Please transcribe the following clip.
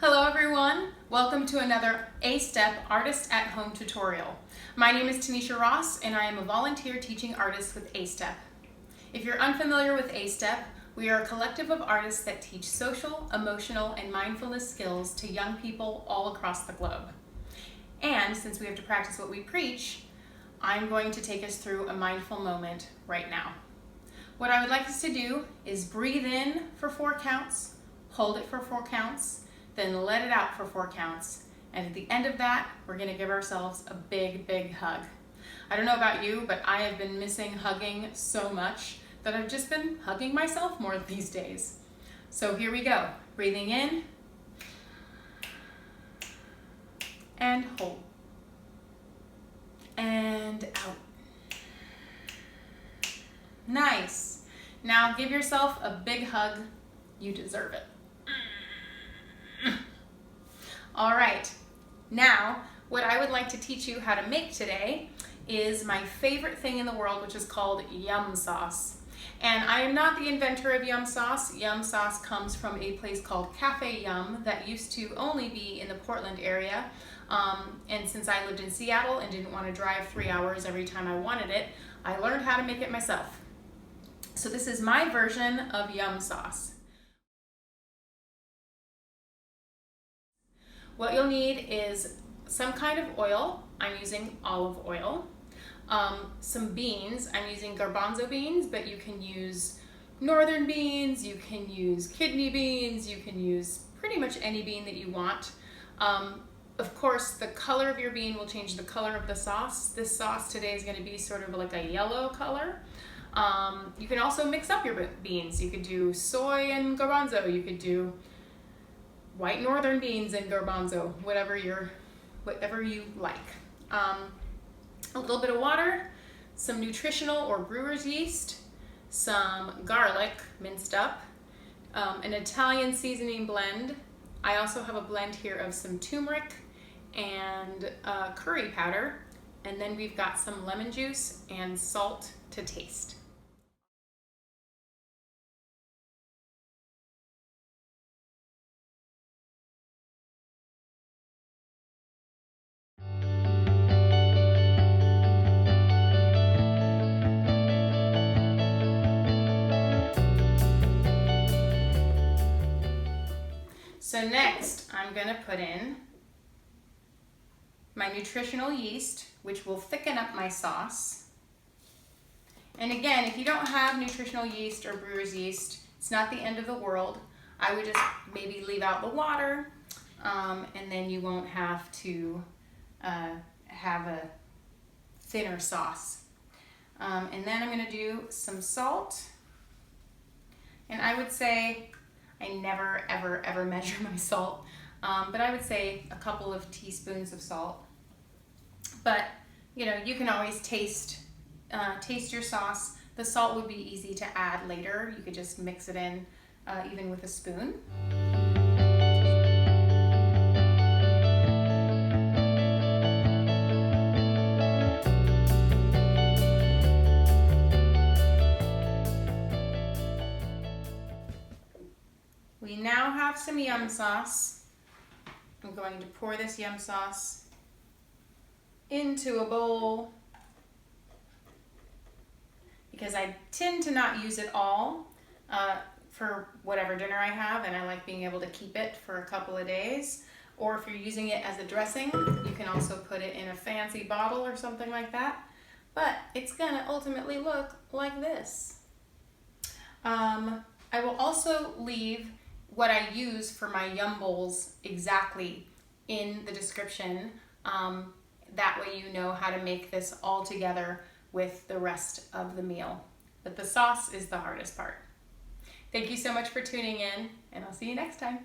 Hello everyone, welcome to another A-Step Artist at Home tutorial. My name is Tanesha Ross and I am a volunteer teaching artist with A-Step. If you're unfamiliar with A-Step, we are a collective of artists that teach social, emotional, and mindfulness skills to young people all across the globe. And since we have to practice what we preach, I'm going to take us through a mindful moment right now. What I would like us to do is breathe in for 4 counts, hold it for 4 counts, then let it out for 4 counts. And at the end of that, we're gonna give ourselves a big, big hug. I don't know about you, but I have been missing hugging so much that I've just been hugging myself more these days. So here we go. Breathing in and hold. And out. Nice. Now give yourself a big hug. You deserve it. All right, now what I would like to teach you how to make today is my favorite thing in the world, which is called yum sauce. And I am not the inventor of yum sauce. Yum sauce comes from a place called Cafe Yum that used to only be in the Portland area. And since I lived in Seattle and didn't want to drive 3 hours every time I wanted it, I learned how to make it myself. So this is my version of yum sauce. What you'll need is some kind of oil. I'm using olive oil. Some beans. I'm using garbanzo beans, but you can use northern beans, you can use kidney beans, you can use pretty much any bean that you want. Of course, the color of your bean will change the color of the sauce. This sauce today is going to be sort of like a yellow color. You can also mix up your beans. You could do soy and garbanzo. You could do white northern beans and garbanzo, whatever you like. A little bit of water, some nutritional or brewer's yeast, some garlic minced up, an Italian seasoning blend. I also have a blend here of some turmeric and curry powder, and then we've got some lemon juice and salt to taste. So next, I'm going to put in my nutritional yeast, which will thicken up my sauce. And again, if you don't have nutritional yeast or brewer's yeast, it's not the end of the world. I would just maybe leave out the water, and then you won't have to have a thinner sauce. And then I'm going to do some salt. And I would say, I never, ever measure my salt, but I would say a couple of teaspoons of salt. But, you know, you can always taste your sauce. The salt would be easy to add later. You could just mix it in even with a spoon. We now have some yum sauce. I'm going to pour this yum sauce into a bowl because I tend to not use it all for whatever dinner I have, and I like being able to keep it for a couple of days. Or if you're using it as a dressing, you can also put it in a fancy bottle or something like that. But it's gonna ultimately look like this. I will also leave what I use for my yum bowls exactly in the description. That way you know how to make this all together with the rest of the meal. But the sauce is the hardest part. Thank you so much for tuning in, and I'll see you next time.